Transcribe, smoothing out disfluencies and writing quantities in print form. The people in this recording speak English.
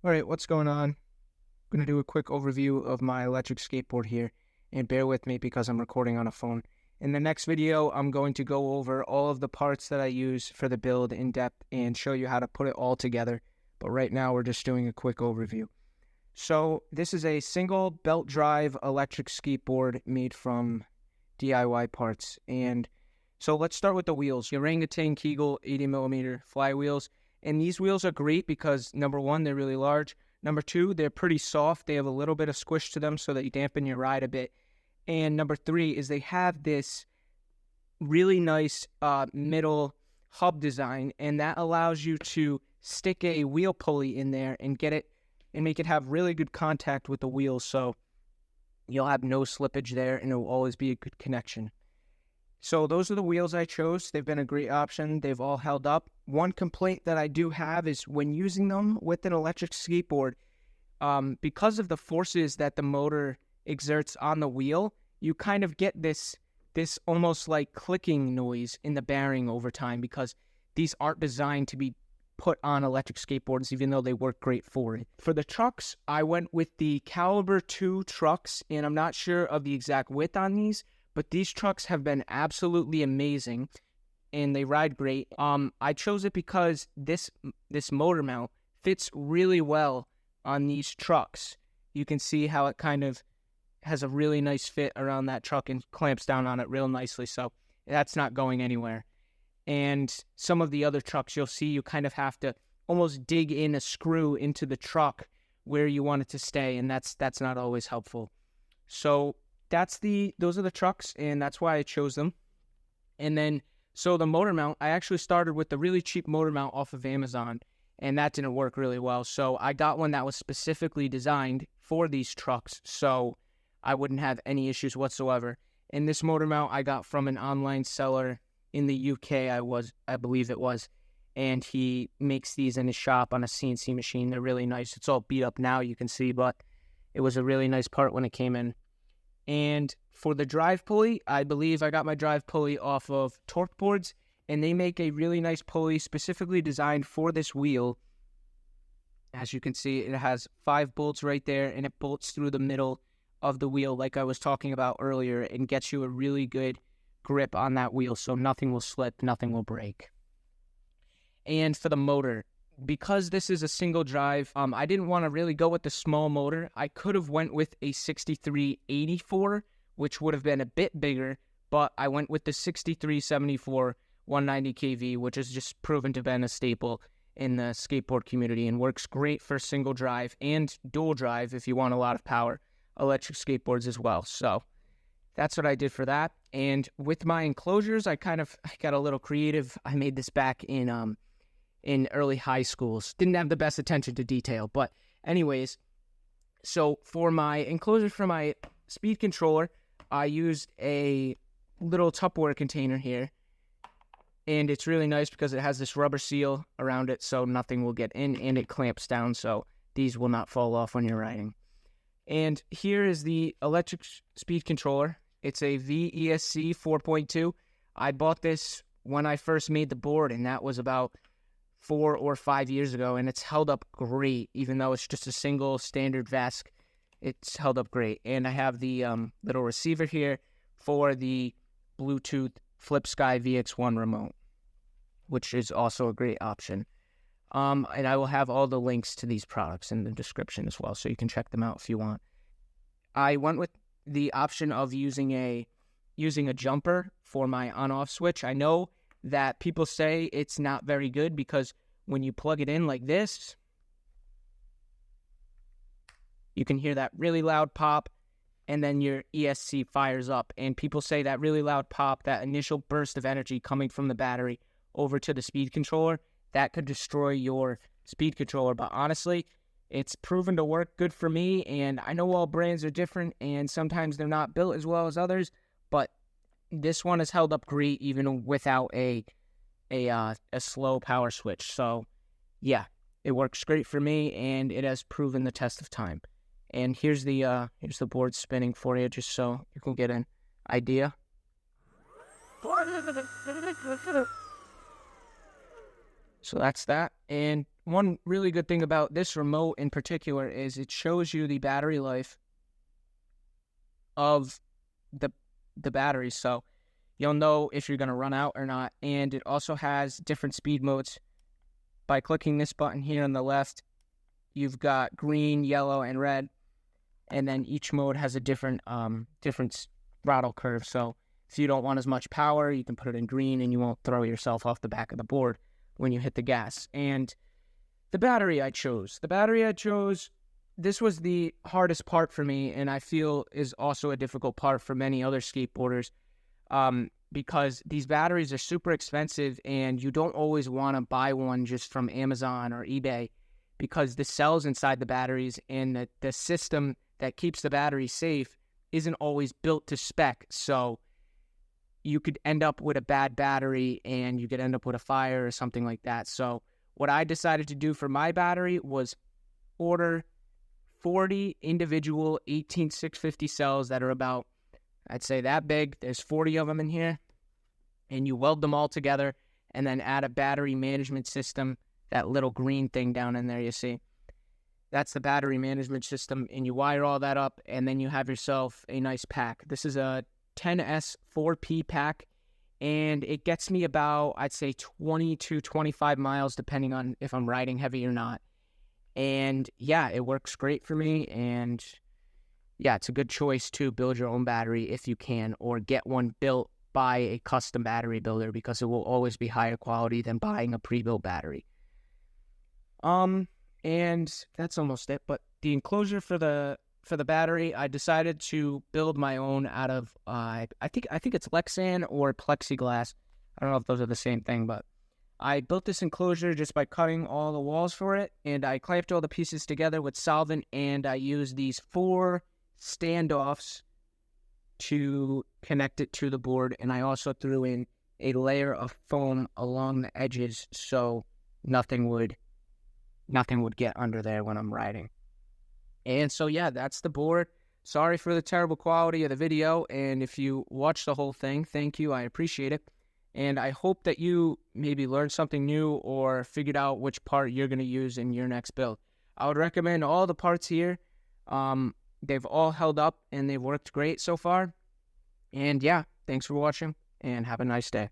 All right, what's going on? I'm going to do a quick overview of my electric skateboard here, and bear with me because I'm recording on a phone. In the next video, I'm going to go over all of the parts that I use for the build in depth and show you how to put it all together. But right now, we're just doing a quick overview. So this is a single belt drive electric skateboard made from DIY parts. And so let's start with the wheels. Orangutan Kegel 80mm flywheels. And these wheels are great because, number one, they're really large. Number two, they're pretty soft. They have a little bit of squish to them so that you dampen your ride a bit. And number three is they have this really nice middle hub design, and that allows you to stick a wheel pulley in there and get it and make it have really good contact with the wheels, so you'll have no slippage there and it will always be a good connection. So those are the wheels I chose. They've been a great option. They've all held up. One complaint that I do have is when using them with an electric skateboard, because of the forces that the motor exerts on the wheel, you kind of get this almost like clicking noise in the bearing over time because these aren't designed to be put on electric skateboards, even though they work great for it. For the trucks, I went with the Caliber 2 trucks, and I'm not sure of the exact width on these, but these trucks have been absolutely amazing, and they ride great. I chose it because this motor mount fits really well on these trucks. You can see how it kind of has a really nice fit around that truck and clamps down on it real nicely, so that's not going anywhere. And some of the other trucks you'll see, you kind of have to almost dig in a screw into the truck where you want it to stay, and that's not always helpful. So those are the trucks, and that's why I chose them. And then, so the motor mount, I actually started with the really cheap motor mount off of Amazon, and that didn't work really well. So I got one that was specifically designed for these trucks, so I wouldn't have any issues whatsoever. And this motor mount I got from an online seller in the UK, I believe it was, and he makes these in his shop on a CNC machine. They're really nice. It's all beat up now, you can see, but it was a really nice part when it came in. And for the drive pulley, I believe I got my drive pulley off of Torque Boards, and they make a really nice pulley specifically designed for this wheel. As you can see, it has 5 bolts right there, and it bolts through the middle of the wheel like I was talking about earlier and gets you a really good grip on that wheel so nothing will slip, nothing will break. And for the motor, because this is a single drive, I didn't want to really go with the small motor. I could have went with a 6384, which would have been a bit bigger, but I went with the 6374 190 kV, which has just proven to have been a staple in the skateboard community and works great for single drive and dual drive if you want a lot of power electric skateboards as well. So that's what I did for that. And with my enclosures, I got a little creative. I made this back in early high schools. Didn't have the best attention to detail, but anyways, so for my enclosure for my speed controller, I used a little Tupperware container here, and it's really nice because it has this rubber seal around it so nothing will get in, and it clamps down so these will not fall off when you're riding. And here is the electric speed controller. It's a VESC 4.2. I bought this when I first made the board, and that was about 4 or 5 years ago, and it's held up great. Even though it's just a single standard VESC, it's held up great. And I have the little receiver here for the Bluetooth FlipSky VX1 remote, which is also a great option. And I will have all the links to these products in the description as well, so you can check them out if you want. I went with the option of using a jumper for my on-off switch. I know that people say it's not very good because when you plug it in like this, you can hear that really loud pop, and then your ESC fires up. And people say that really loud pop, that initial burst of energy coming from the battery over to the speed controller, that could destroy your speed controller. But honestly, it's proven to work good for me, and I know all brands are different, and sometimes they're not built as well as others, but this one has held up great even without a slow power switch. So, yeah, it works great for me, and it has proven the test of time. And here's the board spinning for you, just so you can get an idea. So that's that. And one really good thing about this remote in particular is it shows you the battery life of the battery. So you'll know if you're going to run out or not. And it also has different speed modes. By clicking this button here on the left, you've got green, yellow, and red. And then each mode has a different throttle curve. So if you don't want as much power, you can put it in green and you won't throw yourself off the back of the board when you hit the gas. And the battery I chose, this was the hardest part for me, and I feel is also a difficult part for many other skateboarders, because these batteries are super expensive and you don't always want to buy one just from Amazon or eBay, because the cells inside the batteries and the system that keeps the battery safe isn't always built to spec. So you could end up with a bad battery and you could end up with a fire or something like that. So what I decided to do for my battery was order 40 individual 18650 cells that are about, I'd say, that big. There's 40 of them in here. And you weld them all together and then add a battery management system, that little green thing down in there you see. That's the battery management system, and you wire all that up, and then you have yourself a nice pack. This is a 10S 4P pack, and it gets me about, I'd say, 20 to 25 miles, depending on if I'm riding heavy or not. And yeah, it works great for me, and yeah, it's a good choice to build your own battery if you can, or get one built by a custom battery builder, because it will always be higher quality than buying a pre-built battery. And that's almost it. But the enclosure for the battery, I decided to build my own out of I think it's Lexan or plexiglass. I don't know if those are the same thing, but I built this enclosure just by cutting all the walls for it, and I clamped all the pieces together with solvent, and I used these 4 standoffs to connect it to the board, and I also threw in a layer of foam along the edges so nothing would get under there when I'm riding. And so yeah, that's the board. Sorry for the terrible quality of the video, and if you watched the whole thing, thank you, I appreciate it. And I hope that you maybe learned something new or figured out which part you're going to use in your next build. I would recommend all the parts here. They've all held up and they've worked great so far. And yeah, thanks for watching and have a nice day.